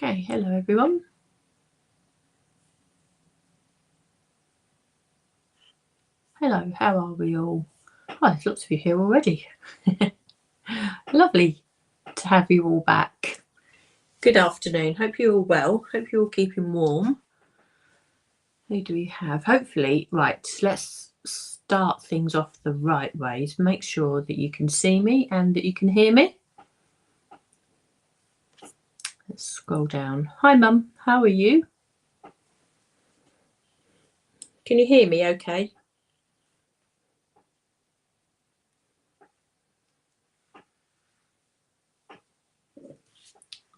Okay, hello everyone. Hello, how are we all? Oh, there's lots of you here already. Lovely to have you all back. Good afternoon. Hope you're all well. Hope you're all keeping warm. Who do we have? Hopefully, right, let's start things off the right ways. Make sure that you can see me and that you can hear me. Let's scroll down. Hi Mum, how are you? Can you hear me okay?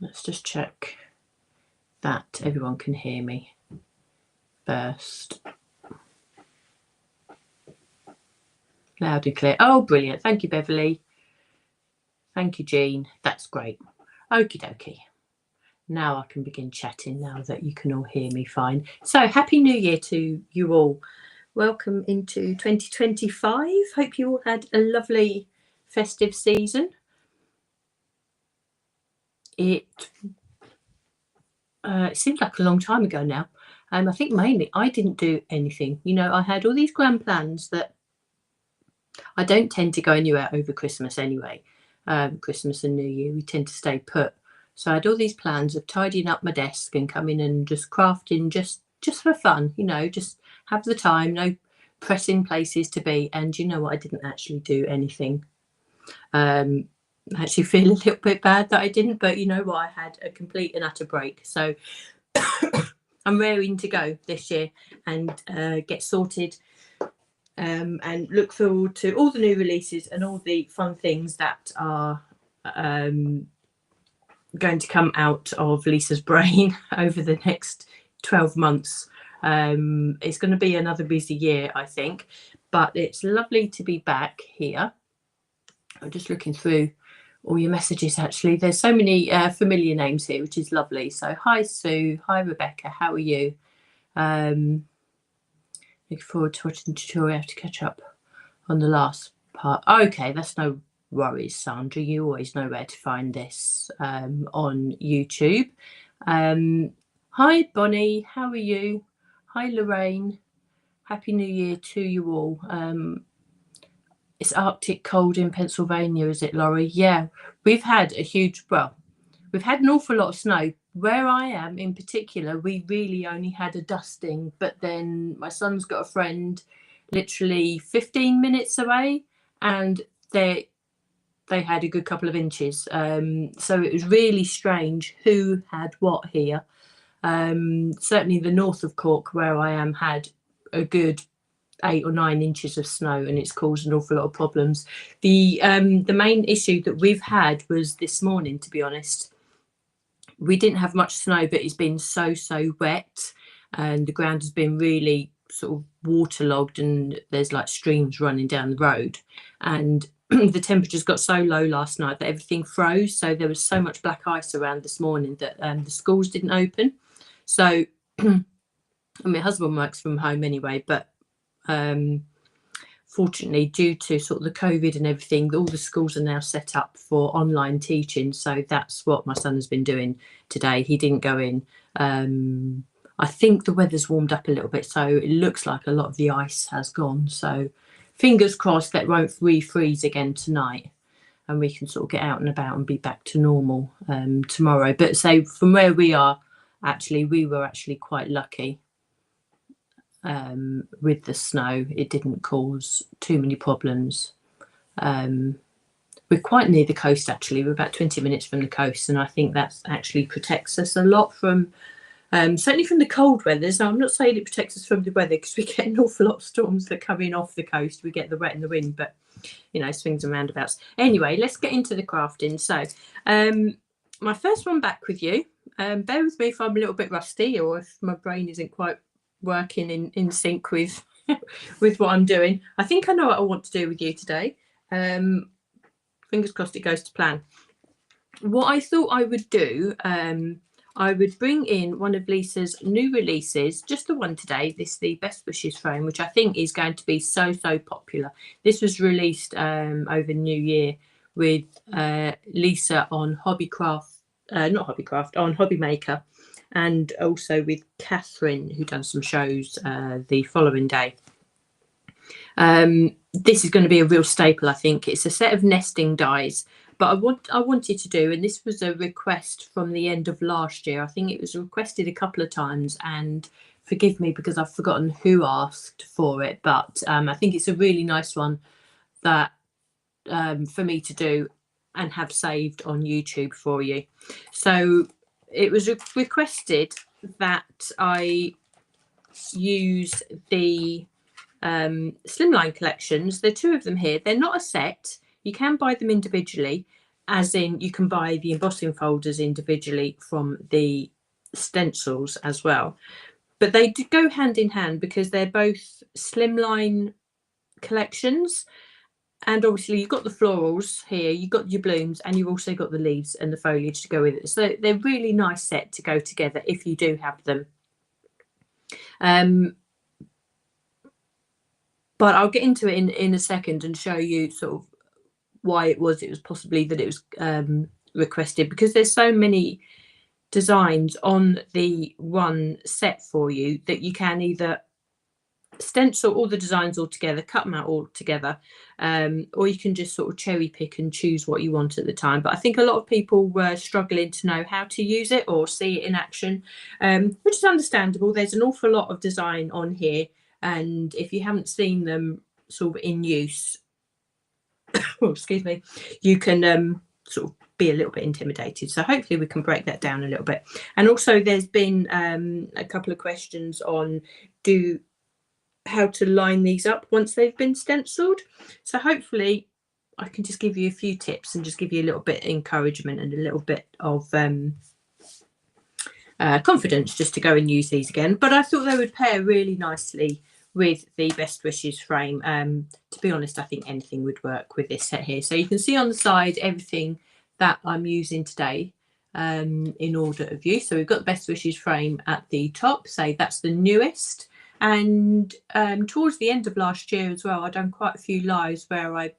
Let's just check that everyone can hear me first. Loud and clear. Oh, brilliant. Thank you, Beverly. Thank you, Jean. That's great. Okie dokie. Now I can begin chatting now that you can all hear me fine. So Happy New Year to you all. Welcome into 2025. Hope you all had a lovely festive season. It seems like a long time ago now. I think mainly I didn't do anything. You know, I had all these grand plans that I don't tend to go anywhere over Christmas anyway. Christmas and New Year, we tend to stay put. So I had all these plans of tidying up my desk and coming and just crafting just for fun, you know, just have the time, no pressing places to be. And you know what, I didn't actually do anything. I actually feel a little bit bad that I didn't, but you know what, I had a complete and utter break. So I'm raring to go this year and get sorted and look forward to all the new releases and all the fun things that are going to come out of Lisa's brain over the next 12 months. It's going to be another busy year, I think, but it's lovely to be back here. I'm just looking through all your messages, actually. There's so many familiar names here, which is lovely. So hi, Sue. Hi, Rebecca. How are you? Looking forward to watching the tutorial. I have to catch up on the last part. Okay, that's no worries, Sandra. You always know where to find this on YouTube. Hi, Bonnie. How are you? Hi, Lorraine. Happy New Year to you all. It's Arctic cold in Pennsylvania, is it, Laurie? Yeah, we've had we've had an awful lot of snow. Where I am in particular, we really only had a dusting, but then my son's got a friend literally 15 minutes away and they had a good couple of inches. So it was really strange who had what here. Certainly the north of Cork, where I am, had a good 8 or 9 inches of snow, and it's caused an awful lot of problems. The main issue that we've had was this morning, to be honest. We didn't have much snow, but it's been so wet, and the ground has been really sort of waterlogged, and there's like streams running down the road, and the temperatures got so low last night that everything froze. So there was so much black ice around this morning that the schools didn't open. So my husband works from home anyway, but fortunately, due to sort of the COVID and everything, all the schools are now set up for online teaching. So that's what my son has been doing today. He didn't go in. I think the weather's warmed up a little bit, so it looks like a lot of the ice has gone. So fingers crossed that won't refreeze again tonight, and we can sort of get out and about and be back to normal tomorrow. But so from where we are, actually, we were actually quite lucky. With the snow, it didn't cause too many problems. We're quite near the coast, actually. We're about 20 minutes from the coast, and I think that actually protects us a lot from certainly from the cold weather. So I'm not saying it protects us from the weather, because we get an awful lot of storms that come in off the coast. We get the wet and the wind, but you know, swings and roundabouts. Anyway, let's get into the crafting. So my first one back with you. Bear with me if I'm a little bit rusty, or if my brain isn't quite working in sync with with what I'm doing. I think I know what I want to do with you today. Fingers crossed it goes to plan. What I thought I would do, I would bring in one of Lisa's new releases, just the one today, this the Best Wishes frame, which I think is going to be so popular. This was released over New Year with Lisa on Hobbycraft not Hobbycraft, on Hobby Maker, and also with Catherine, who done some shows the following day. This is going to be a real staple, I think. It's a set of nesting dies, but I wanted to do, and this was a request from the end of last year. I think it was requested a couple of times, and forgive me because I've forgotten who asked for it, but I think it's a really nice one that for me to do and have saved on YouTube for you. So it was requested that I use the Slimline collections. There are two of them here. They're not a set. You can buy them individually, as in you can buy the embossing folders individually from the stencils as well. But they do go hand in hand because they're both Slimline collections. And obviously you've got the florals here, you've got your blooms, and you've also got the leaves and the foliage to go with it. So they're really nice set to go together if you do have them. But I'll get into it in a second and show you sort of why it was possibly that it was requested, because there's so many designs on the one set for you that you can either stencil all the designs all together, cut them out all together, or you can just sort of cherry pick and choose what you want at the time. But I think a lot of people were struggling to know how to use it or see it in action, which is understandable. There's an awful lot of design on here, and if you haven't seen them sort of in use, oh, excuse me, you can sort of be a little bit intimidated. So hopefully we can break that down a little bit. And also there's been a couple of questions on how to line these up once they've been stenciled. So hopefully I can just give you a few tips and just give you a little bit of encouragement and a little bit of confidence just to go and use these again. But I thought they would pair really nicely with the Best Wishes frame. To be honest, I think anything would work with this set here. So you can see on the side everything that I'm using today in order of use. So we've got the Best Wishes frame at the top, say that's the newest. And towards the end of last year as well, I've done quite a few lives where I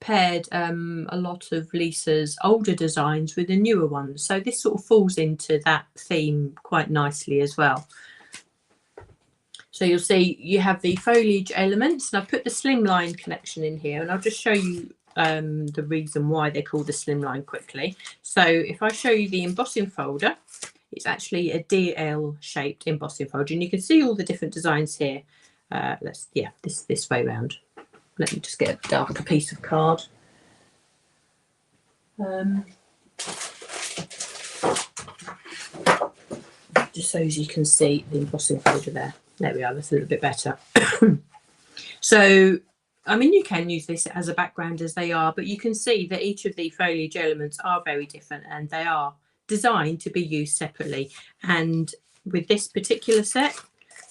paired a lot of Lisa's older designs with the newer ones. So this sort of falls into that theme quite nicely as well. So you'll see you have the foliage elements, and I've put the Slimline collection in here, and I'll just show you the reason why they're called the Slimline quickly. So if I show you the embossing folder, it's actually a DL shaped embossing folder, and you can see all the different designs here. This way round. Let me just get a darker piece of card. Just so as you can see the embossing folder there. There we are, that's a little bit better. So, I mean, you can use this as a background as they are, but you can see that each of the foliage elements are very different, and they are designed to be used separately. And with this particular set,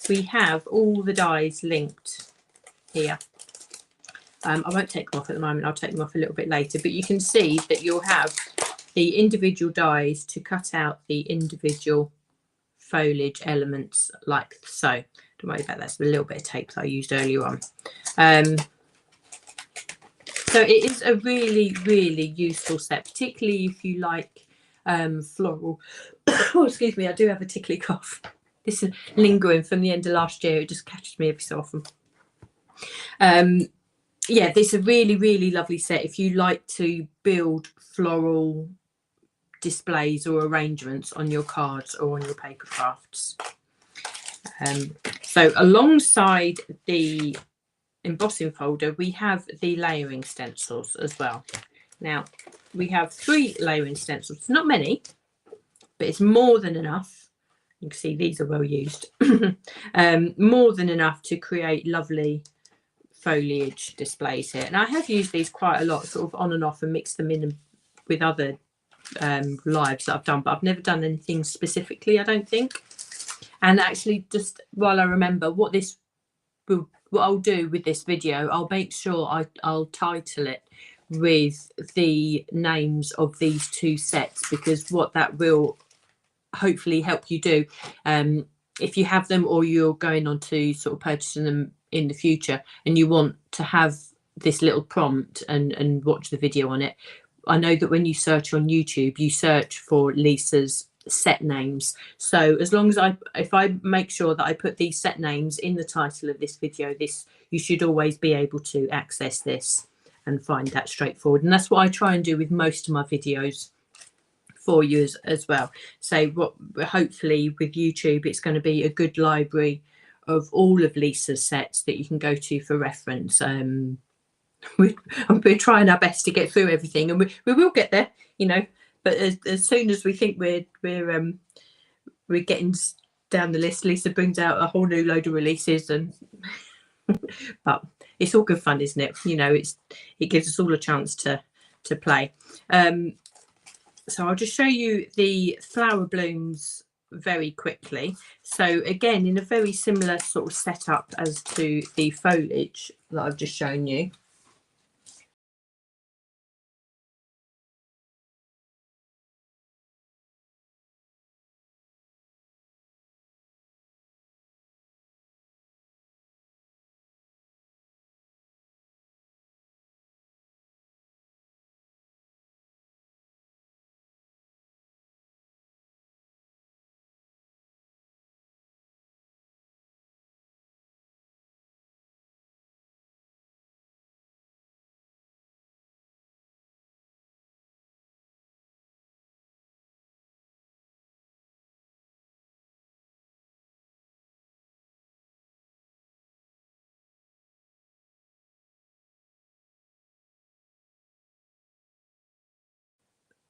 we have all the dies linked here. I won't take them off at the moment, I'll take them off a little bit later, but you can see that you'll have the individual dies to cut out the individual foliage elements like so. Don't worry about that, that's a little bit of tape that I used earlier on. So it is a really, really useful set, particularly if you like floral. Oh, excuse me, I do have a tickly cough. This is lingering from the end of last year. It just catches me every so often. Yeah, this is a really, really lovely set if you like to build floral displays or arrangements on your cards or on your paper crafts. So alongside the embossing folder, we have the layering stencils as well. Now, we have 3 layering stencils, not many, but it's more than enough. You can see these are well used. More than enough to create lovely foliage displays here. And I have used these quite a lot, sort of on and off, and mixed them in with other lives that I've done, but I've never done anything specifically, I don't think. And actually, just while I remember what I'll do with this video, I'll make sure I'll title it with the names of these 2 sets, because what that will hopefully help you do, if you have them or you're going on to sort of purchasing them in the future and you want to have this little prompt and watch the video on it, I know that when you search on YouTube, you search for Lisa's set names. So as long as if I make sure that I put these set names in the title of this video, you should always be able to access this and find that straightforward. And that's what I try and do with most of my videos for you as well. So hopefully with YouTube, it's going to be a good library of all of Lisa's sets that you can go to for reference. We're trying our best to get through everything, and we will get there, you know. But as soon as we think we're getting down the list, Lisa brings out a whole new load of releases, and but it's all good fun, isn't it? You know, it gives us all a chance to play. So I'll just show you the flower blooms very quickly. So again, in a very similar sort of setup as to the foliage that I've just shown you.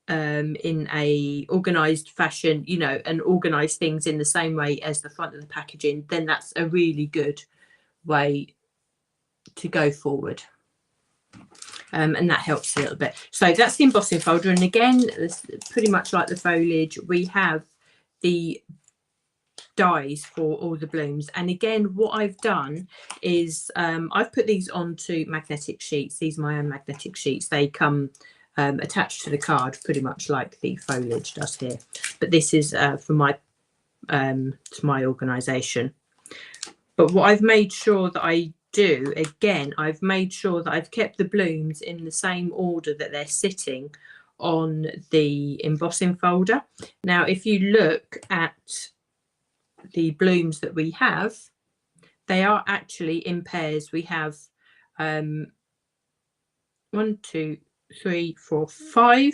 In a organized fashion, you know, and organize things in the same way as the front of the packaging, then that's a really good way to go forward. And that helps a little bit. So that's the embossing folder, and again, it's pretty much like the foliage, we have the dies for all the blooms. And again, what I've done is I've put these onto magnetic sheets. These are my own magnetic sheets. They come attached to the card, pretty much like the foliage does here. But this is for my to my organisation. But what I've made sure that I do, again, I've made sure that I've kept the blooms in the same order that they're sitting on the embossing folder. Now, if you look at the blooms that we have, they are actually in pairs. We have 1, 2, 3, 4, 5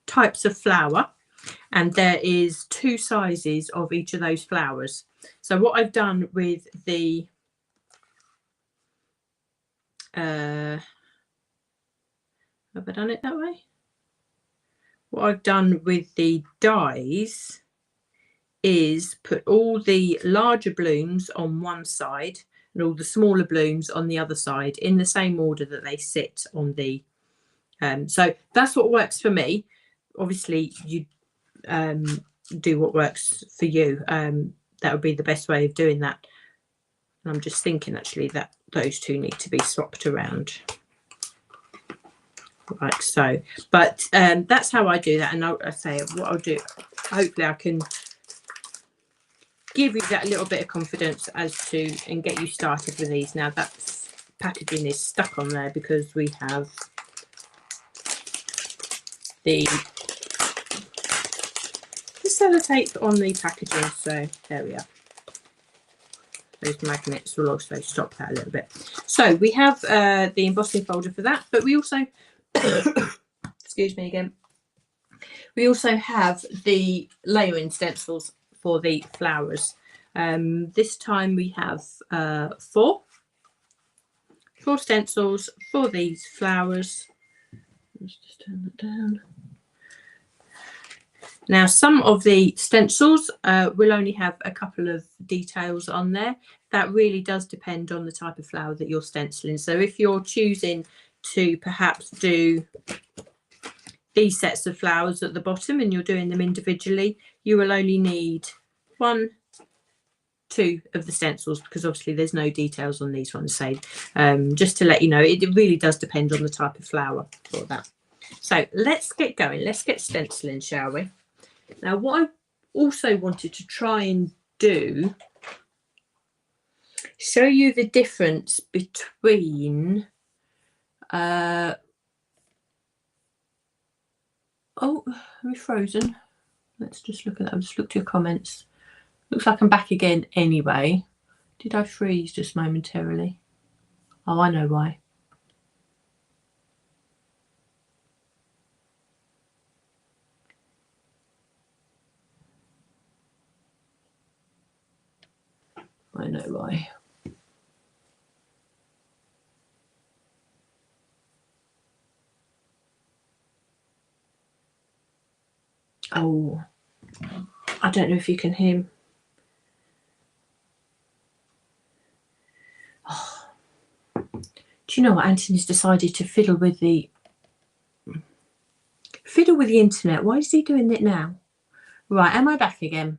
types of flower, and there is 2 sizes of each of those flowers. So what I've done with the have I done it that way? What I've done with the dies is put all the larger blooms on one side and all the smaller blooms on the other side in the same order that they sit on the so that's what works for me. Obviously you do what works for you. That would be the best way of doing that. And I'm just thinking actually that those 2 need to be swapped around like so. But that's how I do that. And I say what I'll do, hopefully I can give you that little bit of confidence as to and get you started with these. Now that packaging is stuck on there because we have the sellotape on the packaging, so there we are. Those magnets will also stop that a little bit. So we have the embossing folder for that, but we also excuse me again, we also have the layering stencils for the flowers. This time we have 4 stencils for these flowers. Let's just turn that down. Now, some of the stencils will only have a couple of details on there. That really does depend on the type of flower that you're stenciling. So if you're choosing to perhaps do these sets of flowers at the bottom and you're doing them individually, you will only need 1, 2 of the stencils, because obviously there's no details on these ones. So just to let you know, it really does depend on the type of flower for that. So let's get going. Let's get stenciling, shall we? Now, what I also wanted to try and do, show you the difference between Oh, we're frozen. Let's just look at that. I'll just look to your comments. Looks like I'm back again anyway. Did I freeze just momentarily? Oh, I know why. I know why. Oh, I don't know if you can hear me. Oh. Do you know what? Anthony's decided to fiddle with the internet. Why is he doing it now? Right, am I back again?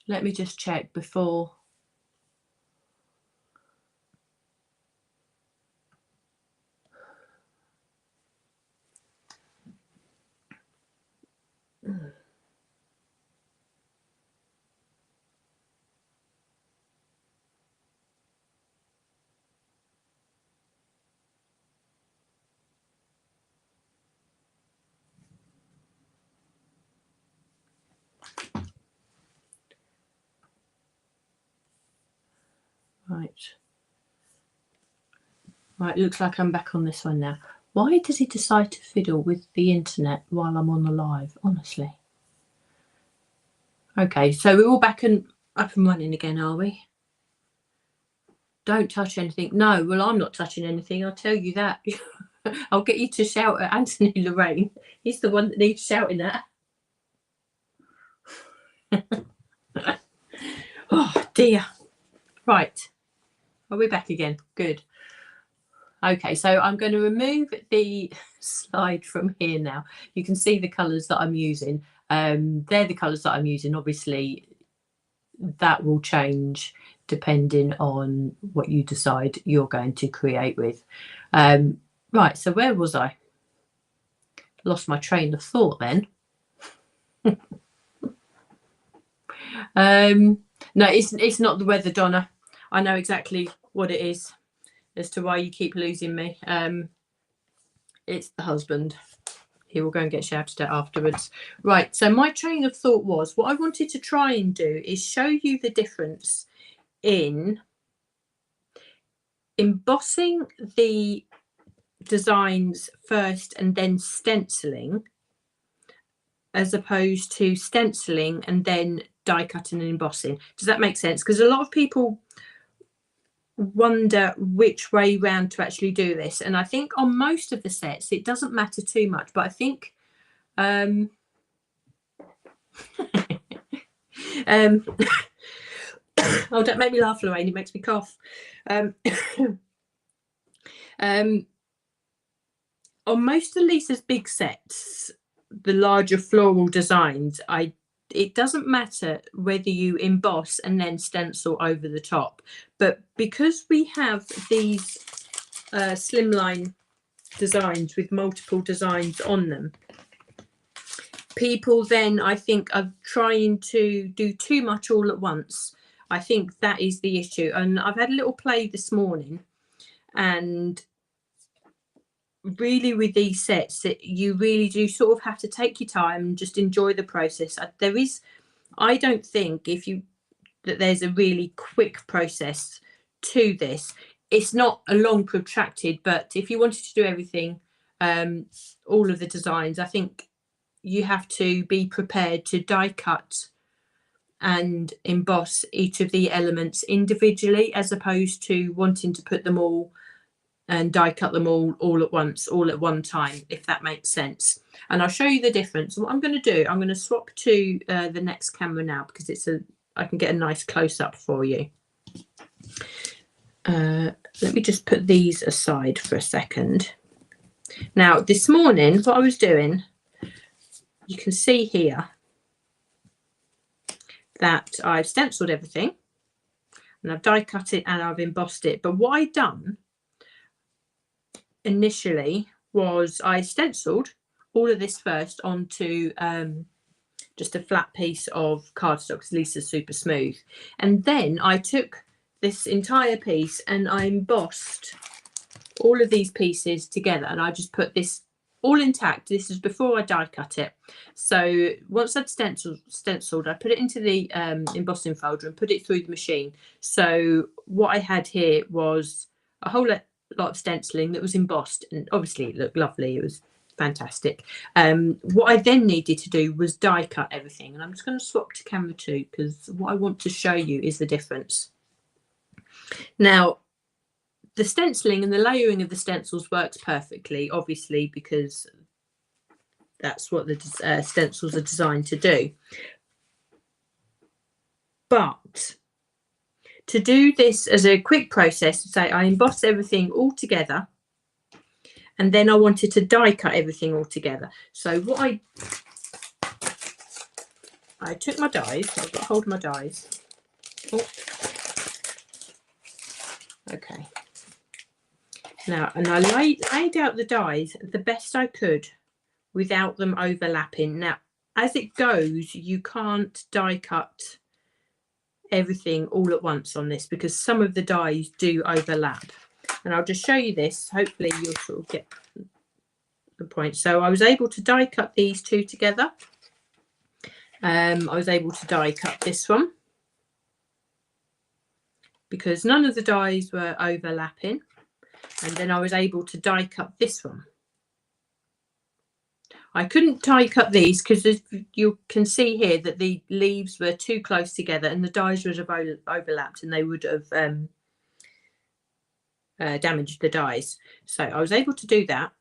Let me just check before. Right, looks like I'm back on this one now. Why does he decide to fiddle with the internet while I'm on the live? Honestly. Okay, so we're all back and up and running again, are we? Don't touch anything. No, well, I'm not touching anything. I'll tell you that. I'll get you to shout at Anthony Lorraine. He's the one that needs shouting at. Oh, dear. Right. Are we back again? Good. Okay, so I'm going to remove the slide from here now. You can see the colours that I'm using. They're the colours that I'm using. Obviously, that will change depending on what you decide you're going to create with. Right, so where was I? Lost my train of thought then. No, it's not the weather, Donna. I know exactly what it is as to why you keep losing me. It's the husband. He will go and get shouted at afterwards. Right, so my train of thought was, what I wanted to try and do is show you the difference in embossing the designs first and then stenciling, as opposed to stenciling and then die cutting and embossing. Does that make sense? Because a lot of people wonder which way round to actually do this, and I think on most of the sets it doesn't matter too much, but I think oh, don't make me laugh, Lorraine, it makes me cough. On most of Lisa's big sets, the larger floral designs, it doesn't matter whether you emboss and then stencil over the top, but because we have these slimline designs with multiple designs on them, people then, I think, are trying to do too much all at once. I think that is the issue. And I've had a little play this morning, and really with these sets, you really do sort of have to take your time and just enjoy the process. I don't think that there's a really quick process to this. It's not a long protracted, but if you wanted to do everything, all of the designs, I think you have to be prepared to die cut and emboss each of the elements individually, as opposed to wanting to put them all and die cut them all at once, all at one time, if that makes sense. And I'll show you the difference. And what I'm going to do, I'm going to swap to the next camera now, because I can get a nice close up for you. Let me just put these aside for a second. Now, this morning, what I was doing, you can see here that I've stenciled everything and I've die cut it and I've embossed it. But what I've done initially was I stenciled all of this first onto just a flat piece of cardstock, because Lisa's super smooth. And then I took this entire piece and I embossed all of these pieces together, and I just put this all intact. This is before I die cut it. So once I'd stenciled, I put it into the embossing folder and put it through the machine. So what I had here was a whole lot of stenciling that was embossed, and obviously it looked lovely. It was fantastic. What I then needed to do was die cut everything, and I'm just going to swap to camera 2 because what I want to show you is the difference. Now, the stenciling and the layering of the stencils works perfectly, obviously, because that's what the stencils are designed to do. But to do this as a quick process, say I embossed everything all together, and then I wanted to die cut everything all together. So what I took my dies. I've got hold of my dies. Oh. Okay. Now, and I laid out the dies the best I could without them overlapping. Now, as it goes, you can't die cut everything all at once on this because some of the dies do overlap. And I'll just show you this. Hopefully you'll sort of get the point. So I was able to die cut these two together. I was able to die cut this one because none of the dies were overlapping. And then I was able to die cut this one. I couldn't die cut these because you can see here that the leaves were too close together and the dies would have overlapped and they would have damaged the dies. So I was able to do that.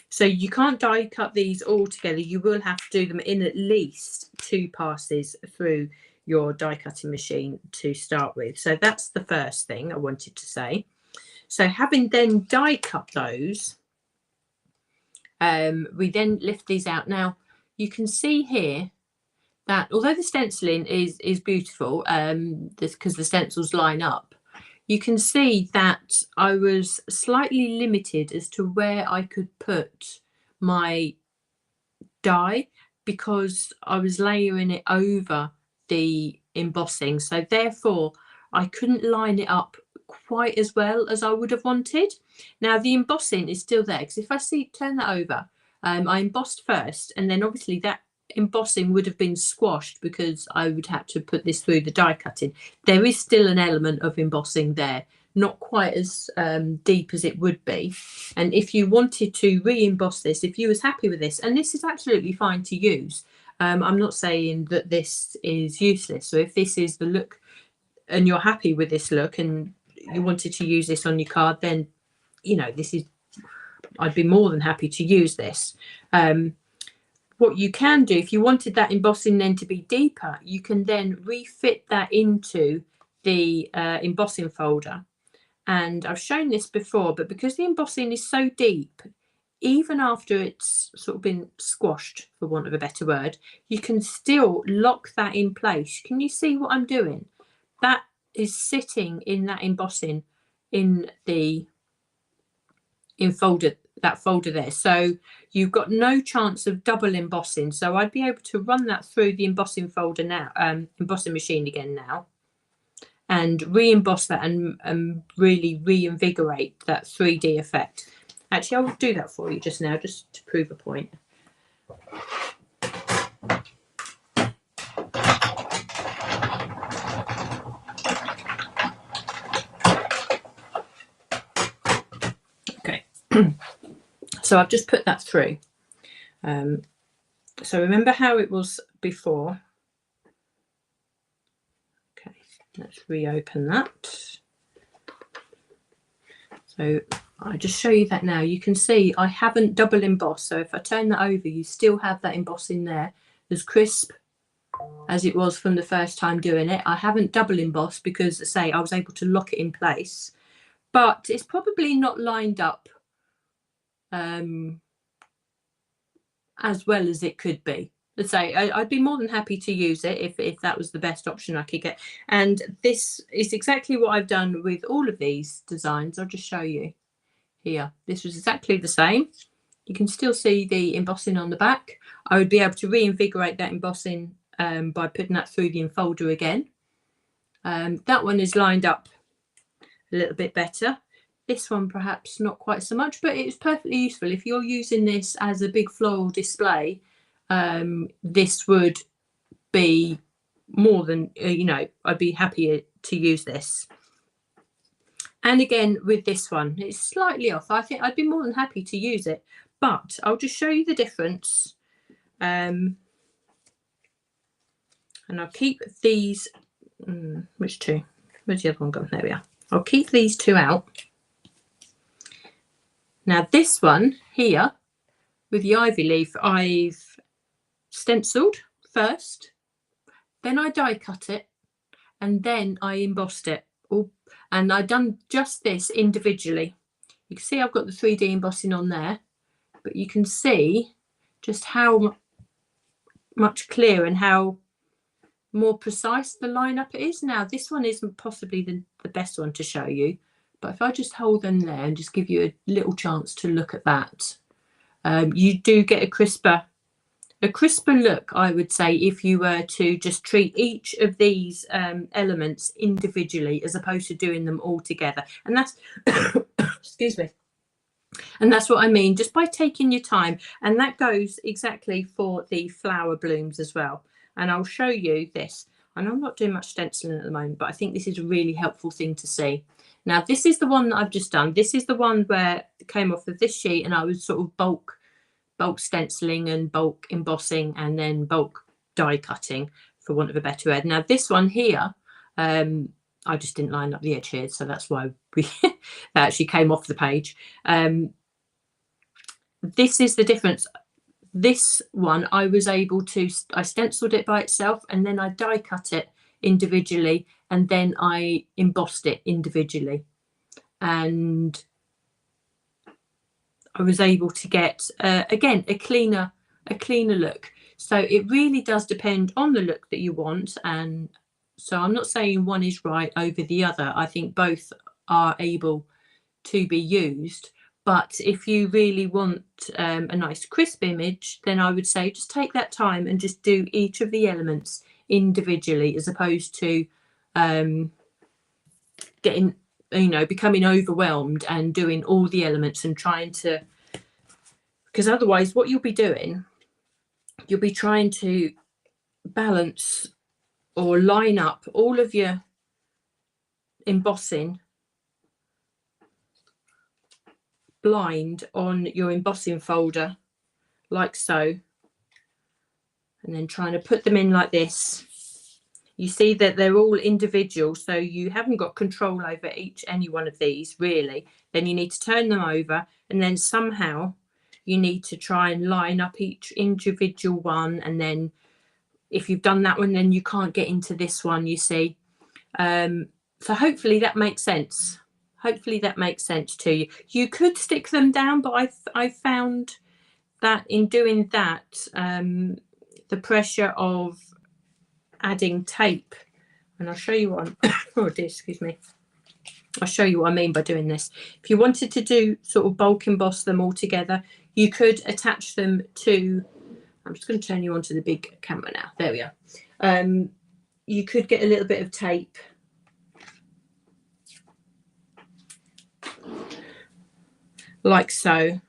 So you can't die cut these all together. You will have to do them in at least 2 passes through your die cutting machine to start with. So that's the first thing I wanted to say. So having then die cut those, we then lift these out. Now you can see here that although the stenciling is beautiful, because the stencils line up, you can see that I was slightly limited as to where I could put my die because I was layering it over the embossing. So therefore I couldn't line it up quite as well as I would have wanted. Now the embossing is still there because if I turn that over, I embossed first, and then obviously that embossing would have been squashed because I would have to put this through the die cutting. There is still an element of embossing there, not quite as deep as it would be. And if you wanted to re-emboss this, if you was happy with this, and this is absolutely fine to use, I'm not saying that this is useless. So if this is the look and you're happy with this look and you wanted to use this on your card, then, you know, I'd be more than happy to use this. What you can do, if you wanted that embossing then to be deeper, you can then refit that into the embossing folder. And I've shown this before, but because the embossing is so deep, even after it's sort of been squashed, for want of a better word, you can still lock that in place. Can you see what I'm doing? That is sitting in that embossing in the folder there. So you've got no chance of double embossing. So I'd be able to run that through the embossing folder now, embossing machine again now, and re-emboss that and really reinvigorate that 3D effect. Actually, I will do that for you just now, just to prove a point. Okay, so I've just put that through. So remember how it was before. Okay, let's reopen that. So I'll just show you that now. You can see I haven't double embossed. So if I turn that over, you still have that embossing there as crisp as it was from the first time doing it. I haven't double embossed because, as I say, I was able to lock it in place. But it's probably not lined up as well as it could be. Let's say I'd be more than happy to use it if that was the best option I could get. And this is exactly what I've done with all of these designs. I'll just show you here. This was exactly the same. You can still see the embossing on the back. I would be able to reinvigorate that embossing by putting that through the enfolder again. That one is lined up a little bit better. This one perhaps not quite so much, but it's perfectly useful. If you're using this as a big floral display, this would be more than, you know, I'd be happy to use this. And again, with this one, it's slightly off. I think I'd be more than happy to use it, but I'll just show you the difference. And I'll keep these, which two? Where's the other one gone? There we are. I'll keep these two out. Now this one here with the ivy leaf, I've stenciled first, then I die cut it, and then I embossed it. And I've done just this individually. You can see I've got the 3D embossing on there, but you can see just how much clearer and how more precise the lineup is. Now this one isn't possibly the best one to show you, but if I just hold them there and just give you a little chance to look at that, you do get a crisper look, I would say, if you were to just treat each of these elements individually as opposed to doing them all together. And that's excuse me, and that's what I mean, just by taking your time. And that goes exactly for the flower blooms as well. And I'll show you this. And I'm not doing much stenciling at the moment, but I think this is a really helpful thing to see. Now this is the one that I've just done. This is the one where it came off of this sheet, and I was sort of bulk stenciling and bulk embossing and then bulk die cutting, for want of a better word. Now this one here, I just didn't line up the edge here, so that's why that actually came off the page. This is the difference. This one I was able to, I stenciled it by itself, and then I die cut it individually, and then I embossed it individually, and I was able to get again a cleaner look. So it really does depend on the look that you want. And so I'm not saying one is right over the other. I think both are able to be used. But if you really want a nice crisp image, then I would say just take that time and just do each of the elements individually, as opposed to getting, you know, becoming overwhelmed and doing all the elements and trying to, because otherwise what you'll be doing, you'll be trying to balance or line up all of your embossing blind on your embossing folder like so, and then trying to put them in like this. You see that they're all individual, so you haven't got control over any one of these really. Then you need to turn them over, and then somehow you need to try and line up each individual one. And then if you've done that one, then you can't get into this one, you see. So hopefully that makes sense. Hopefully that makes sense to you. You could stick them down, but I found that in doing that, the pressure of adding tape, and I'll show you what oh dear, excuse me. I'll show you what I mean by doing this. If you wanted to do sort of bulk emboss them all together, you could attach them to, I'm just going to turn you onto the big camera now. There we are. You could get a little bit of tape like so,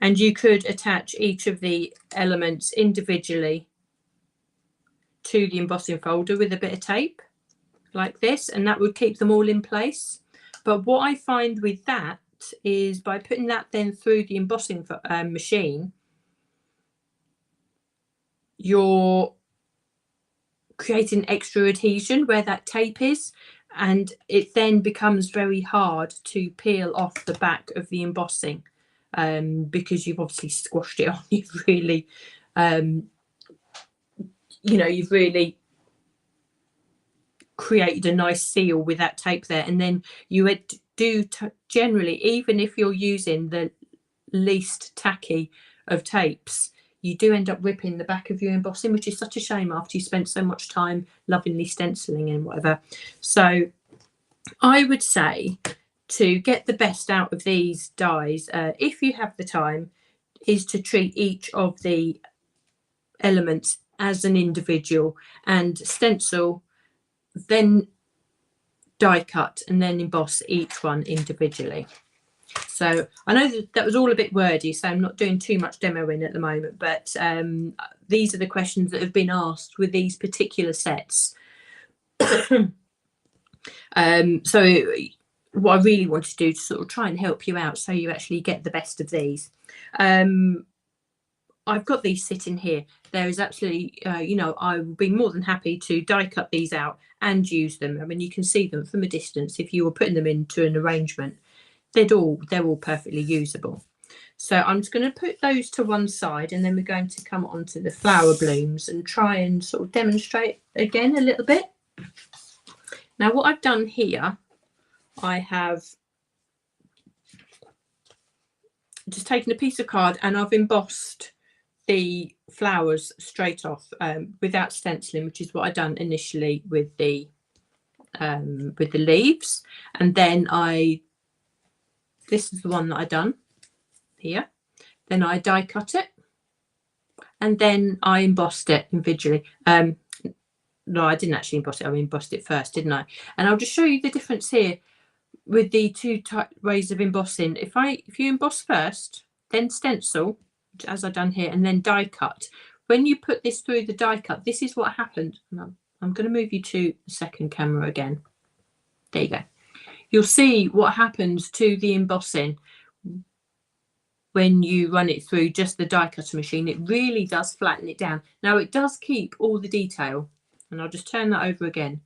and you could attach each of the elements individually to the embossing folder with a bit of tape like this, and that would keep them all in place. But what I find with that is by putting that then through the embossing machine, you're creating extra adhesion where that tape is, and it then becomes very hard to peel off the back of the embossing, because you've obviously squashed it on. You've really, you know, you've really created a nice seal with that tape there. And then you would do generally, even if you're using the least tacky of tapes, you do end up ripping the back of your embossing, which is such a shame after you spent so much time lovingly stenciling and whatever. So I would say to get the best out of these dies, if you have the time, is to treat each of the elements as an individual and stencil, then die cut, and then emboss each one individually. So I know that was all a bit wordy, so I'm not doing too much demoing at the moment, but these are the questions that have been asked with these particular sets. So what I really want to do to sort of try and help you out so you actually get the best of these. I've got these sitting here. There is absolutely, you know, I will be more than happy to die cut these out and use them. I mean, you can see them from a distance. If you were putting them into an arrangement, they're all perfectly usable. So I'm just going to put those to one side, and then we're going to come onto the flower blooms and try and sort of demonstrate again a little bit. Now, what I've done here, I have just taken a piece of card and I've embossed the flowers straight off without stenciling, which is what I've done initially with the leaves. And then this is the one that I done here. Then I die cut it, and then I embossed it individually. No, I didn't actually emboss it. I embossed it first, didn't I? And I'll just show you the difference here with the two ways of embossing. If you emboss first, then stencil, as I've done here, and then die cut. When you put this through the die cut, this is what happened. I'm going to move you to the second camera again. There you go. You'll see what happens to the embossing when you run it through just the die cutter machine. It really does flatten it down. Now it does keep all the detail, and I'll just turn that over again.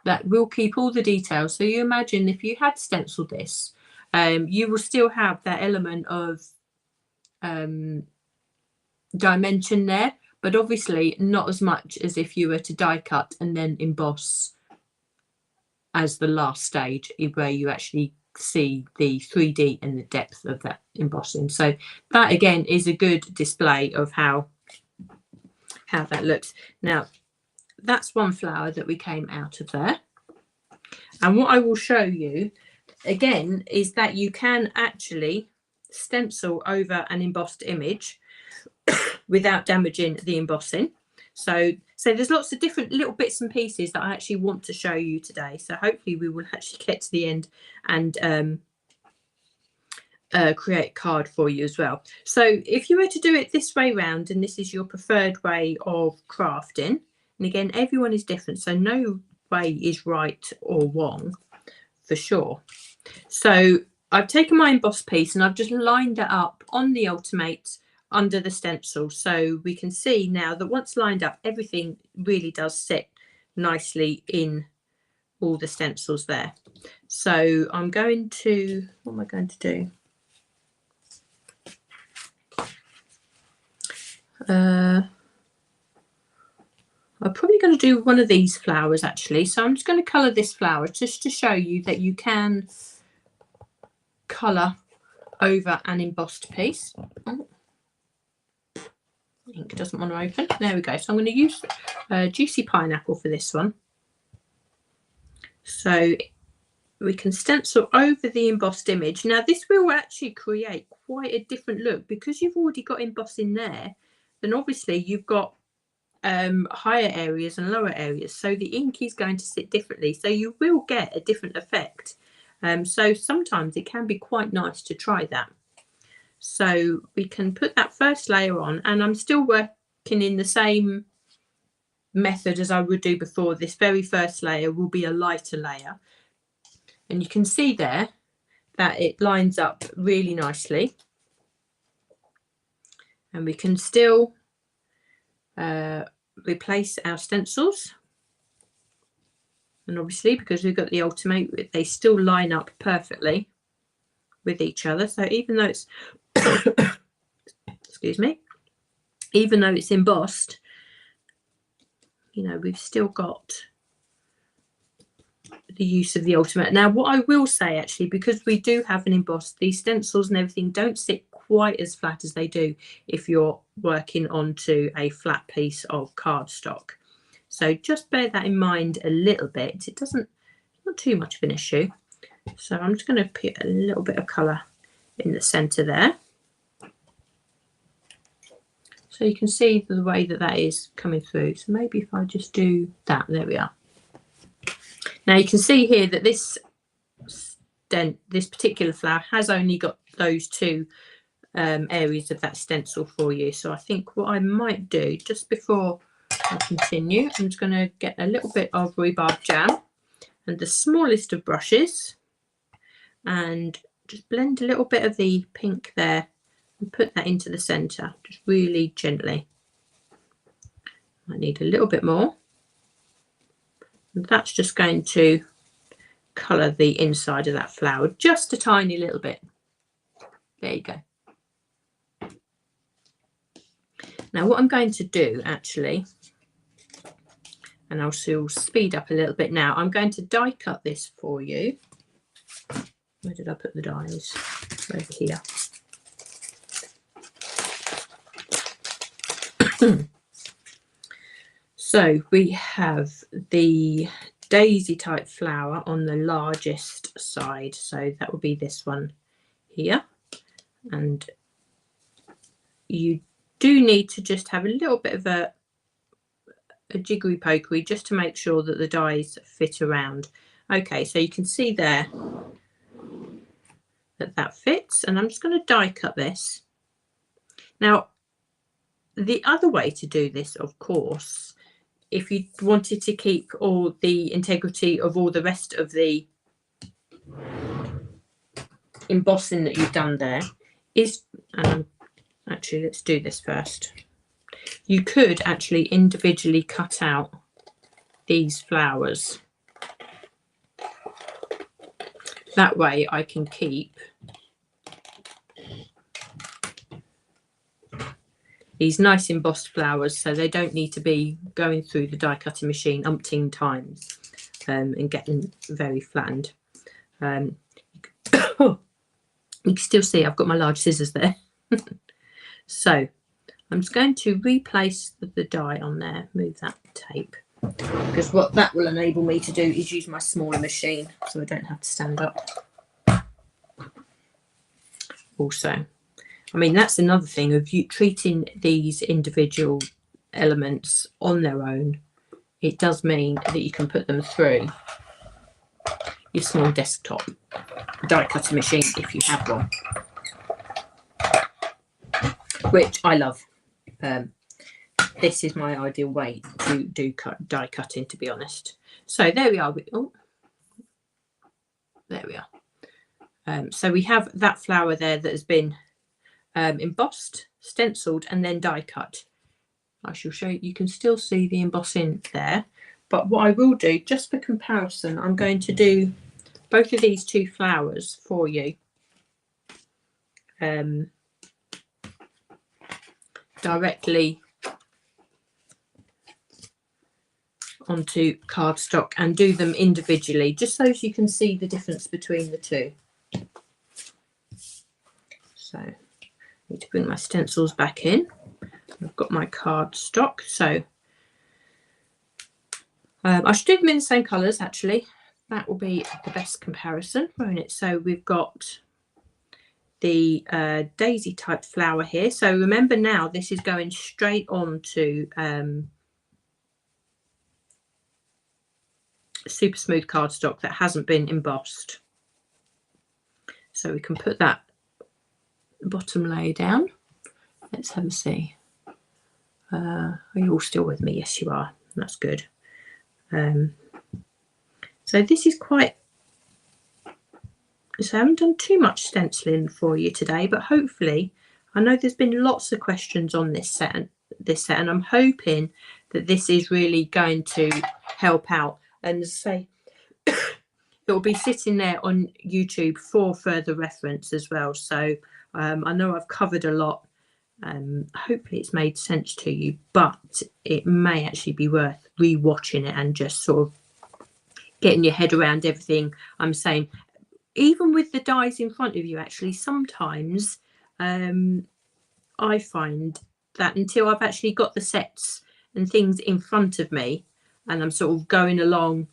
That will keep all the detail. So you imagine if you had stenciled this, you will still have that element of dimension there, but obviously not as much as if you were to die cut and then emboss as the last stage, where you actually see the 3D and the depth of that embossing. So that again is a good display of how that looks. Now that's one flower that we came out of there, and what I will show you again is that you can actually stencil over an embossed image without damaging the embossing. So there's lots of different little bits and pieces that I actually want to show you today. So hopefully we will actually get to the end and create a card for you as well. So if you were to do it this way round, and this is your preferred way of crafting, and again, everyone is different, so no way is right or wrong for sure. So I've taken my embossed piece and I've just lined it up on the Ultimate under the stencil, so we can see now that once lined up, everything really does sit nicely in all the stencils there. So I'm going to, what am I going to do? I'm probably going to do one of these flowers actually. So I'm just going to colour this flower just to show you that you can colour over an embossed piece. Oh, ink doesn't want to open. There we go. So I'm going to use Juicy Pineapple for this one. So we can stencil over the embossed image. Now this will actually create quite a different look because you've already got embossing there. Then obviously you've got higher areas and lower areas, so the ink is going to sit differently, so you will get a different effect. So sometimes it can be quite nice to try that. So we can put that first layer on, and I'm still working in the same method as I would do before. This very first layer will be a lighter layer, and you can see there that it lines up really nicely, and we can still replace our stencils, and obviously because we've got the Ultimate, they still line up perfectly with each other. So even though it's excuse me, even though it's embossed, you know, we've still got the use of the Ultimate. Now what I will say actually, because we do have an embossed, these stencils and everything don't sit quite as flat as they do if you're working onto a flat piece of cardstock. So just bear that in mind a little bit. It doesn't, not too much of an issue. So I'm just going to put a little bit of colour in the centre there. So you can see the way that that is coming through. So maybe if I just do that, there we are. Now you can see here that this this particular flower has only got those two areas of that stencil for you. So I think what I might do just before I continue, I'm just going to get a little bit of Rhubarb Jam and the smallest of brushes and just blend a little bit of the pink there and put that into the center, just really gently. I need a little bit more. And that's just going to colour the inside of that flower just a tiny little bit. There you go. Now what I'm going to do actually, and I'll still speed up a little bit now, I'm going to die cut this for you. Where did I put the dies? Over here. So we have the daisy type flower on the largest side, so that will be this one here, and you do need to just have a little bit of a jiggery pokery just to make sure that the dies fit around. Okay, so you can see there that that fits, and I'm just going to die cut this. Now the other way to do this, of course, if you wanted to keep all the integrity of all the rest of the embossing that you've done there, is actually, let's do this first. You could actually individually cut out these flowers. That way I can keep these nice embossed flowers, so they don't need to be going through the die cutting machine umpteen times and getting very flattened. You can still see I've got my large scissors there. So I'm just going to replace the die on there, move that tape, because what that will enable me to do is use my smaller machine so I don't have to stand up. Also, I mean, that's another thing of you treating these individual elements on their own. It does mean that you can put them through your small desktop die cutting machine if you have one, which I love. This is my ideal way to do die cutting, to be honest. So there we are. Oh, there we are. So we have that flower there that has been embossed, stenciled, and then die cut. I shall show you. You can still see the embossing there, but what I will do, just for comparison, I'm going to do both of these two flowers for you directly onto cardstock and do them individually, just so you can see the difference between the two. So I need to bring my stencils back in. I've got my cardstock, so I should do them in the same colours actually. That will be the best comparison, won't it? So we've got the daisy type flower here. So remember now, this is going straight on to super smooth cardstock that hasn't been embossed. So we can put that bottom layer down. Let's have a see. Are you all still with me? Yes, you are. That's good. So this is quite, so I haven't done too much stenciling for you today, but hopefully, I know there's been lots of questions on this set, and I'm hoping that this is really going to help out. And say it will be sitting there on YouTube for further reference as well. So I know I've covered a lot. Hopefully it's made sense to you, but it may actually be worth re-watching it and just sort of getting your head around everything I'm saying. Even with the dies in front of you, actually, sometimes I find that until I've actually got the sets and things in front of me and I'm sort of going along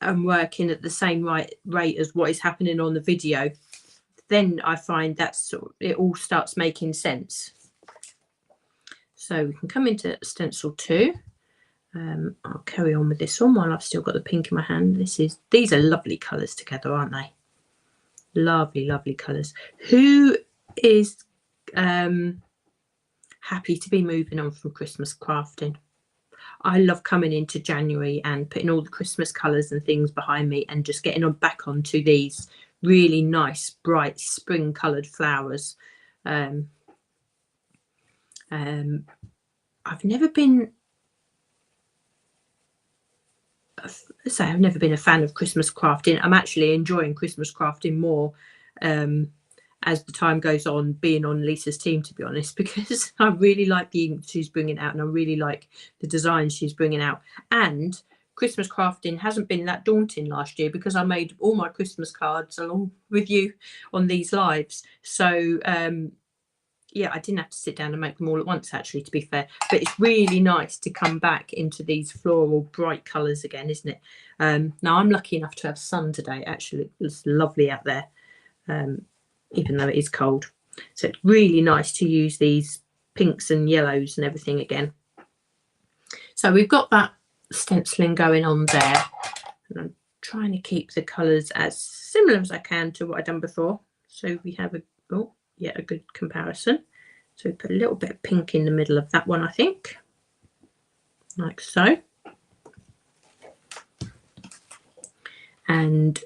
and working at the same rate as what is happening on the video, then I find that it all starts making sense. So we can come into stencil 2, I'll carry on with this one while I've still got the pink in my hand. These are lovely colours together, aren't they? Lovely, lovely colours. Who is happy to be moving on from Christmas crafting? I love coming into January and putting all the Christmas colours and things behind me and just getting on back onto these really nice, bright, spring coloured flowers. I've never been I've never been a fan of Christmas crafting. I'm actually enjoying Christmas crafting more as the time goes on, being on Lisa's team, to be honest, because I really like the ink she's bringing out and I really like the designs she's bringing out. And Christmas crafting hasn't been that daunting last year because I made all my Christmas cards along with you on these lives. So yeah, I didn't have to sit down and make them all at once, actually, to be fair. But it's really nice to come back into these floral bright colours again, isn't it? Now I'm lucky enough to have sun today. Actually, it's lovely out there, even though it is cold. So it's really nice to use these pinks and yellows and everything again. So we've got that stenciling going on there, and I'm trying to keep the colours as similar as I can to what I've done before, so we have a good comparison. So we put a little bit of pink in the middle of that one, I think, like so. And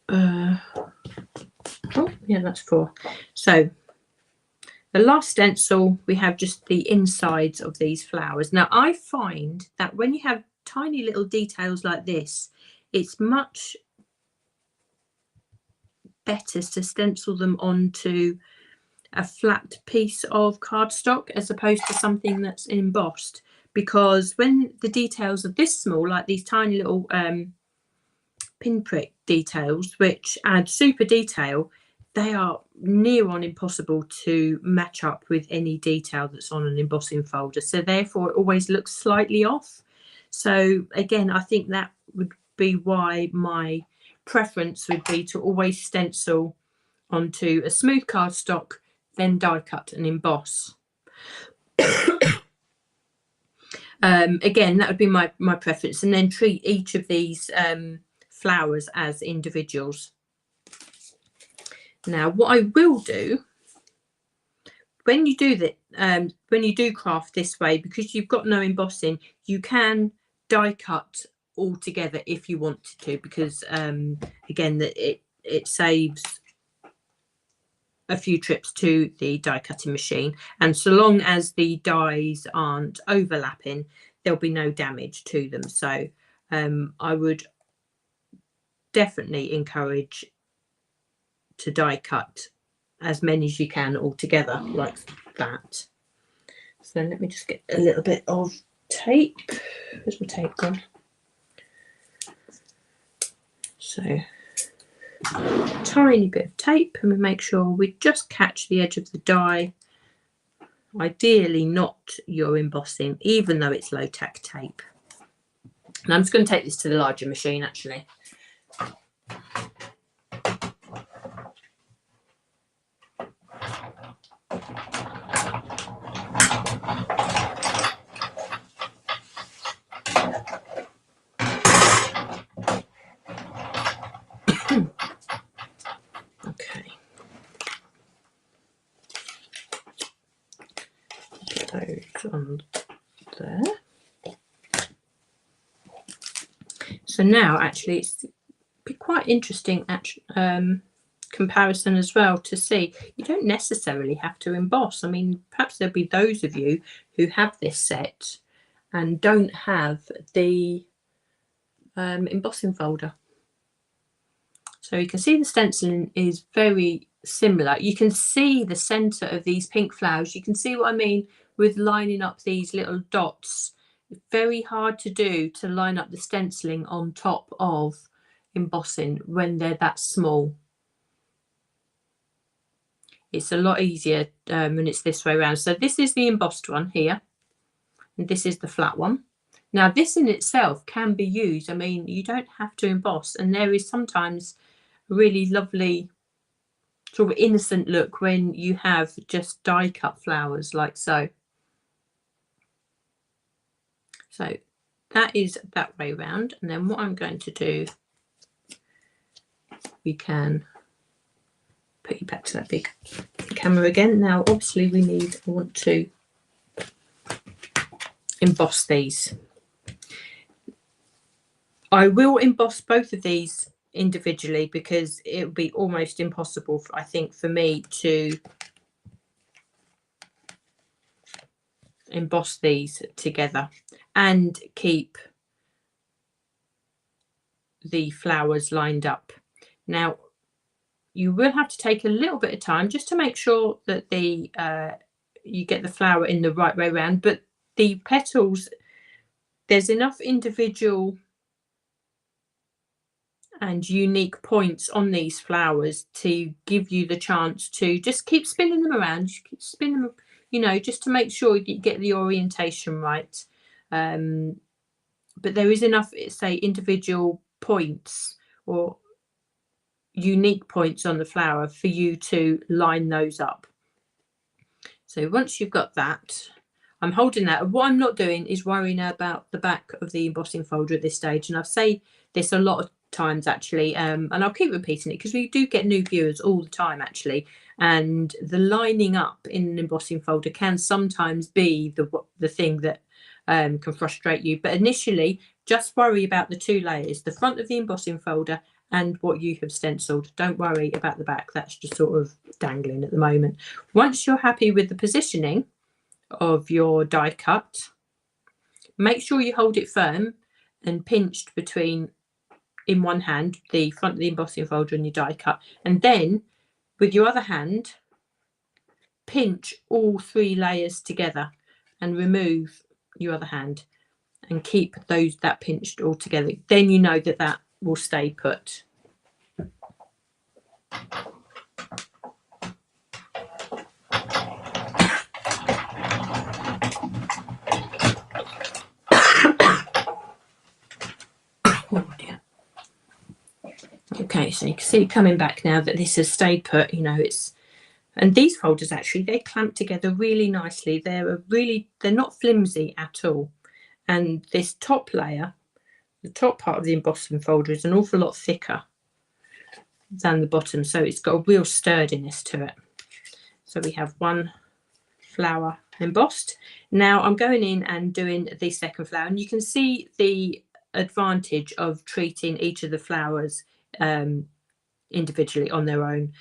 oh yeah, that's 4. So the last stencil, we have just the insides of these flowers. Now I find that when you have tiny little details like this, it's much better to stencil them onto a flat piece of cardstock as opposed to something that's embossed, because when the details are this small, like these tiny little pinprick details, which add super detail, they are near on impossible to match up with any detail that's on an embossing folder. So therefore it always looks slightly off. So again, I think that would be why my preference would be to always stencil onto a smooth cardstock, then die cut and emboss. Again, that would be my preference, and then treat each of these flowers as individuals. Now what I will do when you do that, when you do craft this way, because you've got no embossing, you can die cut all together if you wanted to, because again it saves a few trips to the die cutting machine, and so long as the dies aren't overlapping, there'll be no damage to them. So I would definitely encourage to die cut as many as you can all together like that. So let me just get a little bit of tape. Where's my tape gone? So tiny bit of tape, and we make sure we just catch the edge of the die, ideally not your embossing, even though it's low tack tape. And I'm just going to take this to the larger machine actually. Okay. Get those on there. So now actually it's quite interesting comparison as well to see you don't necessarily have to emboss. I mean, perhaps there'll be those of you who have this set and don't have the embossing folder. So you can see the stenciling is very similar. You can see the center of these pink flowers. You can see what I mean with lining up these little dots. It's very hard to do to line up the stenciling on top of embossing when they're that small. It's a lot easier when it's this way around. So this is the embossed one here, and this is the flat one. Now this in itself can be used. I mean, you don't have to emboss, and there is sometimes a really lovely sort of innocent look when you have just die cut flowers like so. So that is that way round. And then what I'm going to do, we can put you back to that big camera again. Now, obviously I want to emboss these. I will emboss both of these individually because it would be almost impossible, I think, for me to emboss these together and keep the flowers lined up. Now, you will have to take a little bit of time just to make sure that you get the flower in the right way around, but the petals, there's enough individual and unique points on these flowers to give you the chance to just keep spinning them around, just keep spinning them, you know, just to make sure you get the orientation right. But there is enough, say, individual points or unique points on the flower for you to line those up. So once you've got that, I'm holding that. What I'm not doing is worrying about the back of the embossing folder at this stage. And I've said this a lot of times actually, and I'll keep repeating it because we do get new viewers all the time actually. And the lining up in an embossing folder can sometimes be the thing that can frustrate you. But initially, just worry about the two layers, the front of the embossing folder and what you have stenciled. Don't worry about the back. That's just sort of dangling at the moment. Once you're happy with the positioning of your die cut, make sure you hold it firm and pinched between, in one hand, the front of the embossing folder and your die cut, and then with your other hand pinch all three layers together and remove your other hand and keep that pinched all together. Then you know that will stay put. Oh dear. Okay, so you can see coming back now that this has stayed put, you know, and these folders actually, they clamp together really nicely. They're not flimsy at all. And this top layer, the top part of the embossing folder, is an awful lot thicker than the bottom, so it's got a real sturdiness to it. So we have one flower embossed. Now I'm going in and doing the second flower, and you can see the advantage of treating each of the flowers individually on their own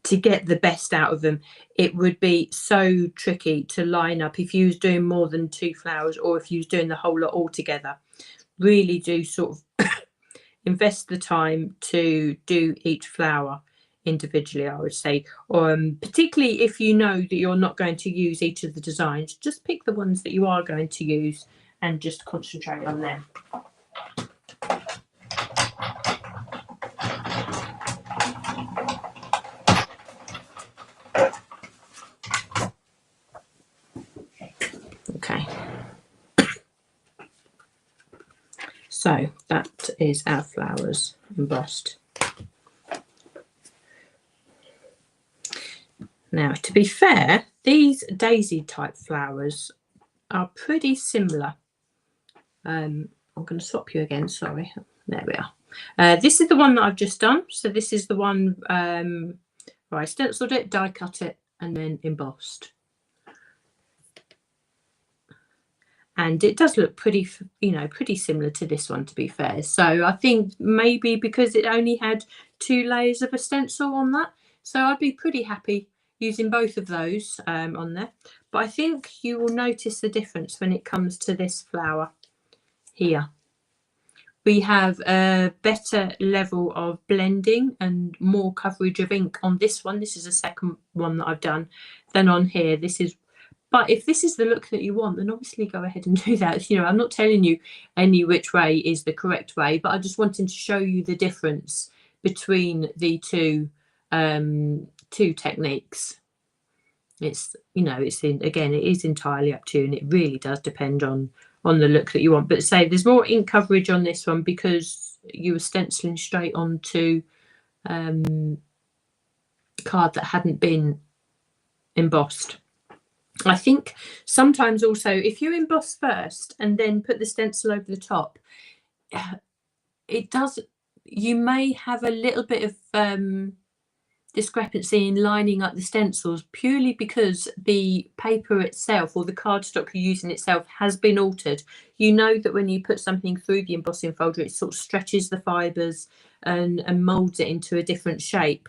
to get the best out of them. It would be so tricky to line up if you was doing more than two flowers, or if you was doing the whole lot all together. Really do sort of invest the time to do each flower individually, I would say. Particularly if you know that you're not going to use each of the designs, just pick the ones that you are going to use and just concentrate on them. Okay. So that is our flowers embossed. Now, to be fair, these daisy type flowers are pretty similar. I'm going to swap you again, sorry. There we are. This is the one that I've just done. So this is the one where I stenciled it, die cut it, and then embossed. And it does look pretty, pretty similar to this one, to be fair. So I think maybe because it only had 2 layers of a stencil on that, so I'd be pretty happy using both of those on there. But I think you will notice the difference when it comes to this flower here. We have a better level of blending and more coverage of ink on this one. This is the second one that I've done than on here. But if this is the look that you want, then obviously go ahead and do that. I'm not telling you any which way is the correct way, but I just wanted to show you the difference between the two techniques. It is entirely up to you, and it really does depend on the look that you want. But say there's more ink coverage on this one because you were stenciling straight onto card that hadn't been embossed. I think sometimes also if you emboss first and then put the stencil over the top, it does, you may have a little bit of discrepancy in lining up the stencils purely because the paper itself or the cardstock you're using itself has been altered. You know that when you put something through the embossing folder, it sort of stretches the fibres and moulds it into a different shape.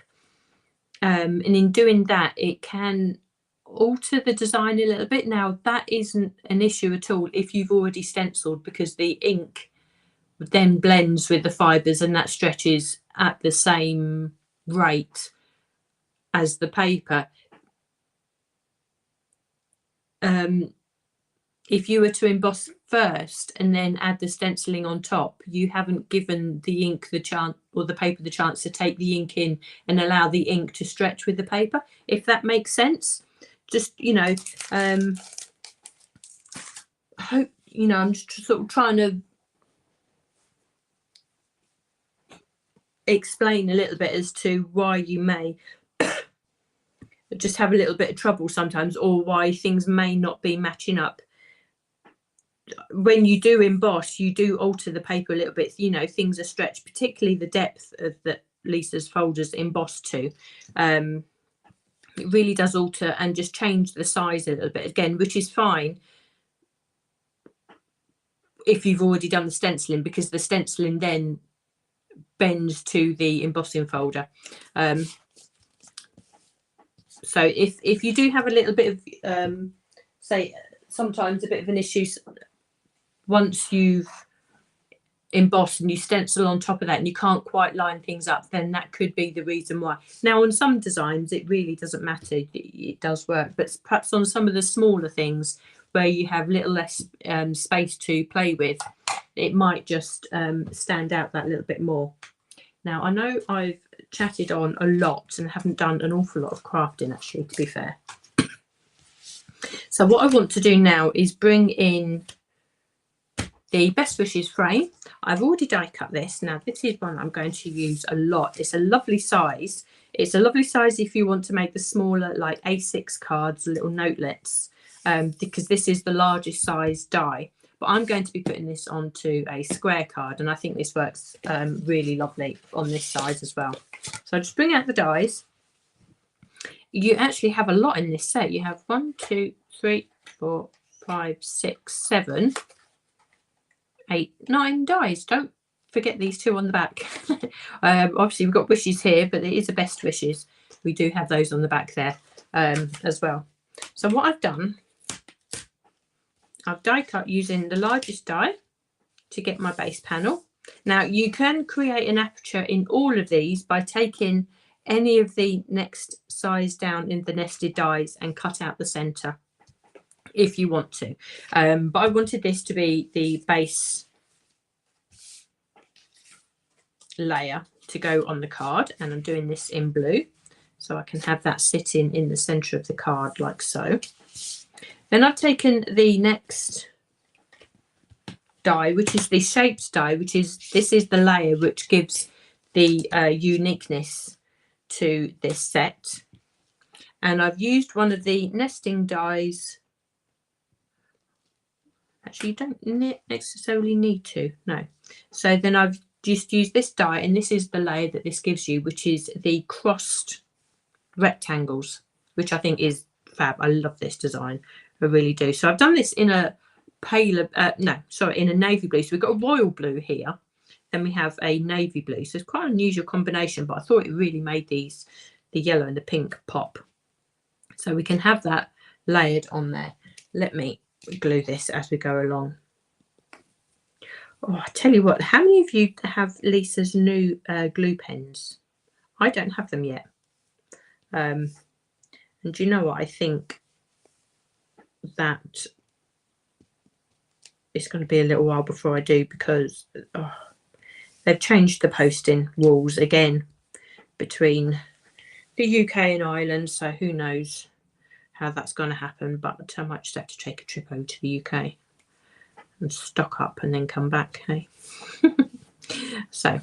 And in doing that, it can alter the design a little bit. Now, that isn't an issue at all if you've already stenciled, because the ink then blends with the fibres and that stretches at the same rate as the paper. If you were to emboss first and then add the stenciling on top, you haven't given the ink the chance, or the paper the chance, to take the ink in and allow the ink to stretch with the paper, if that makes sense. Just, you know, hope, you know, I'm just sort of trying to explain a little bit as to why you may just have a little bit of trouble sometimes, or why things may not be matching up. When you do emboss, you do alter the paper a little bit, you know, things are stretched, particularly the depth of the Lisa's folders embossed to. It really does alter and just change the size a little bit again, which is fine if you've already done the stenciling, because the stenciling then bends to the embossing folder. So if you do have a little bit of say sometimes a bit of an issue once you've embossed and you stencil on top of that and you can't quite line things up, then that could be the reason why. Now, on some designs it really doesn't matter, it does work, but perhaps on some of the smaller things where you have little less space to play with, it might just stand out that little bit more. Now, I know I've chatted on a lot and haven't done an awful lot of crafting, actually, to be fair. So what I want to do now is bring in the Best Wishes frame. I've already die cut this. Now, this is one I'm going to use a lot. It's a lovely size. It's a lovely size if you want to make the smaller, like A6 cards, little notelets, because this is the largest size die. But I'm going to be putting this onto a square card, and I think this works really lovely on this size as well. So I just bring out the dies. You actually have a lot in this set. You have 1, 2, 3, 4, 5, 6, 7, 8, 9 dies. Don't forget these two on the back. Obviously, we've got wishes here, but it is a Best Wishes. We do have those on the back there as well. So what I've done, I've die cut using the largest die to get my base panel. Now, you can create an aperture in all of these by taking any of the next size down in the nested dies and cut out the center if you want to. But I wanted this to be the base layer to go on the card, and I'm doing this in blue so I can have that sitting in the center of the card like so. Then I've taken the next die, which is the shaped die, which is, this is the layer which gives the uniqueness to this set, and I've used one of the nesting dies. Actually, you don't necessarily need to, no. So then I've just used this die, and this is the layer that this gives you, which is the crossed rectangles, which I think is fab. I love this design, I really do. So I've done this in a paler, in a navy blue. So we've got a royal blue here, then we have a navy blue. So it's quite an unusual combination, but I thought it really made these, the yellow and the pink, pop. So we can have that layered on there. Let me glue this as we go along. Oh, I tell you what, how many of you have Lisa's new glue pens? I don't have them yet. And do you know what? I think that it's going to be a little while before I do, because they've changed the posting rules again between the UK and Ireland. So who knows how that's going to happen, but I might just have to take a trip over to the UK and stock up and then come back. Hey, so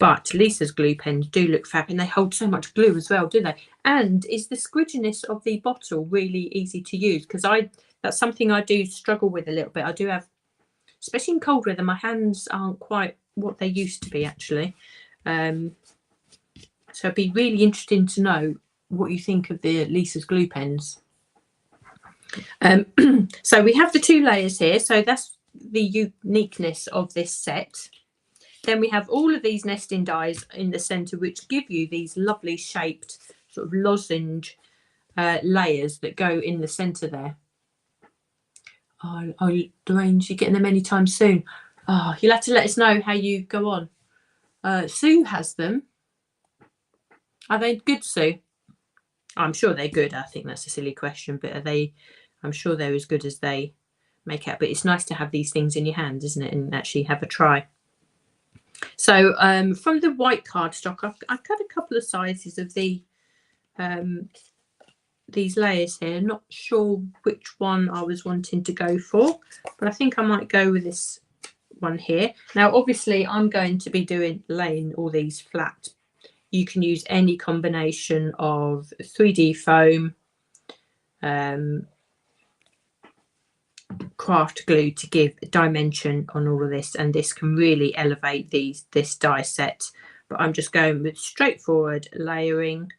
But Lisa's glue pens do look fab, and they hold so much glue as well, do they? And is the squidginess of the bottle really easy to use? Because that's something I do struggle with a little bit. I do have, especially in cold weather, my hands aren't quite what they used to be actually. So it'd be really interesting to know what you think of the Lisa's glue pens. So we have the 2 layers here, so that's the uniqueness of this set. Then we have all of these nesting dies in the centre, which give you these lovely shaped sort of lozenge layers that go in the centre there. Oh, Doreen, you getting them anytime soon? Oh, you'll have to let us know how you go on. Sue has them. Are they good, Sue? I'm sure they're good. I think that's a silly question, but are they? I'm sure they're as good as they make out. But it's nice to have these things in your hand, isn't it? And actually have a try. So from the white cardstock, I've cut a couple of sizes of these layers here. Not sure which one I was wanting to go for, but I think I might go with this one here. Now, obviously, I'm going to be laying all these flat. You can use any combination of 3D foam, craft glue to give dimension on all of this, and this can really elevate this die set. But I'm just going with straightforward layering.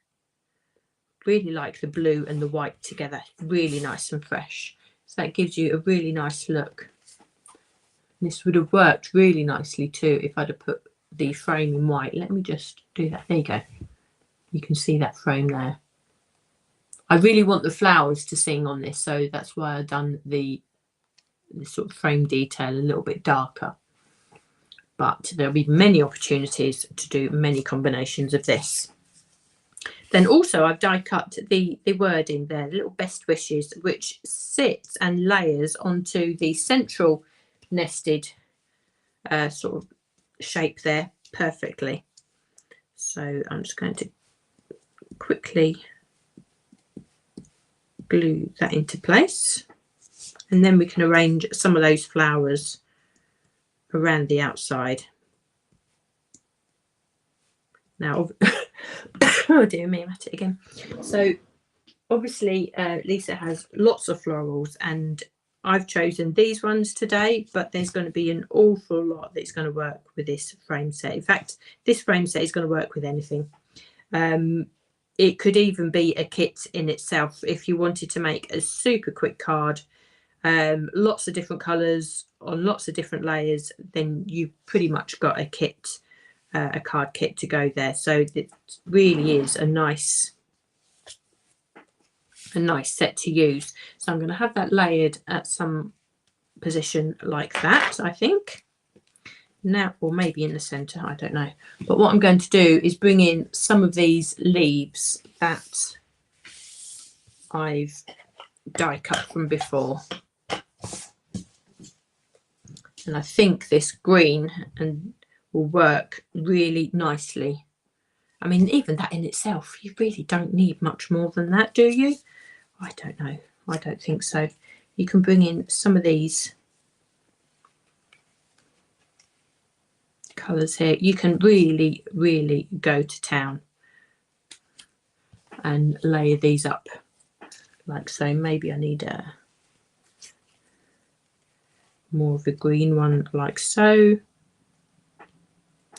Really like the blue and the white together, really nice and fresh, so that gives you a really nice look. This would have worked really nicely too if I'd have put the frame in white. Let me just do that. There you go, you can see that frame there. I really want the flowers to sing on this, so that's why I've done the sort of frame detail a little bit darker, but there'll be many opportunities to do many combinations of this. Then also I've die cut the wording there, the little best wishes, which sits and layers onto the central nested sort of shape there perfectly. So I'm just going to quickly glue that into place, and then we can arrange some of those flowers around the outside. Now, oh dear me, I'm at it again. So obviously Lisa has lots of florals, and I've chosen these ones today, but there's going to be an awful lot that's going to work with this frame set. In fact, this frame set is going to work with anything. It could even be a kit in itself if you wanted to make a super quick card, lots of different colours on lots of different layers, then you've pretty much got a kit, a card kit to go there. So it really is a nice set to use. So I'm going to have that layered at some position like that, I think. Now, or maybe in the centre, I don't know. But what I'm going to do is bring in some of these leaves that I've die cut from before. And I think this green will work really nicely. I mean, even that in itself, you really don't need much more than that, do you? I don't know. I don't think so. You can bring in some of these colours here. You can really, really go to town and layer these up like so. Maybe I need a more of a green one like so.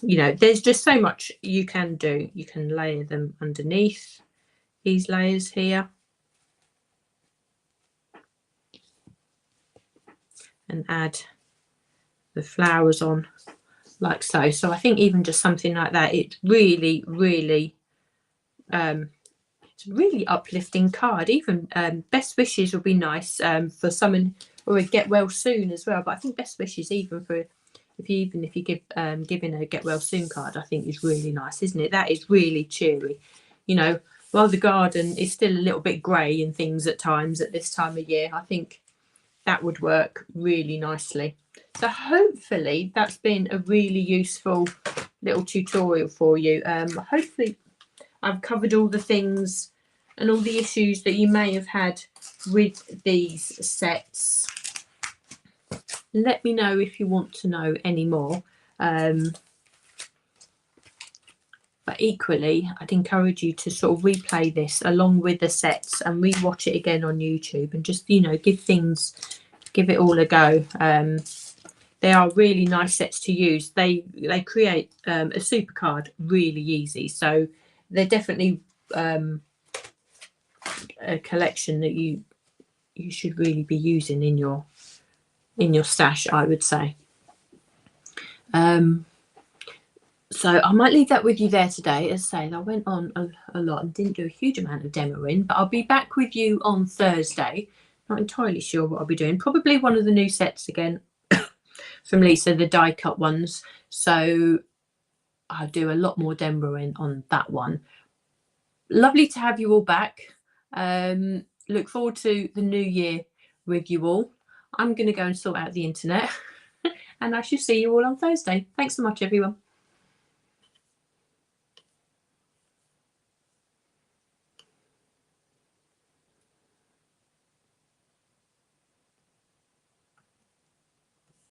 You know, there's just so much you can do. You can layer them underneath these layers here and add the flowers on like so. So I think even just something like that, it's really, really it's a really uplifting card. Even best wishes would be nice for someone, or a get well soon as well. But I think best wishes, even for if you give giving a get well soon card, I think is really nice, isn't it? That is really cheery. You know, while the garden is still a little bit grey and things at times at this time of year, I think that would work really nicely. So hopefully that's been a really useful little tutorial for you. Hopefully I've covered all the things and all the issues that you may have had with these sets. Let me know if you want to know any more. But equally, I'd encourage you to sort of replay this along with the sets and rewatch it again on YouTube, and just, you know, give it all a go. They are really nice sets to use. They create a super card really easy. So they're definitely a collection that you should really be using in your stash, I would say. So I might leave that with you there today. As I say, I went on a lot and didn't do a huge amount of demoing, but I'll be back with you on Thursday. Not entirely sure what I'll be doing. Probably one of the new sets again from Lisa, the die cut ones. So I'll do a lot more demoing on that one. Lovely to have you all back. Look forward to the new year with you all. I'm going to go and sort out the internet and I shall see you all on Thursday. Thanks so much, everyone.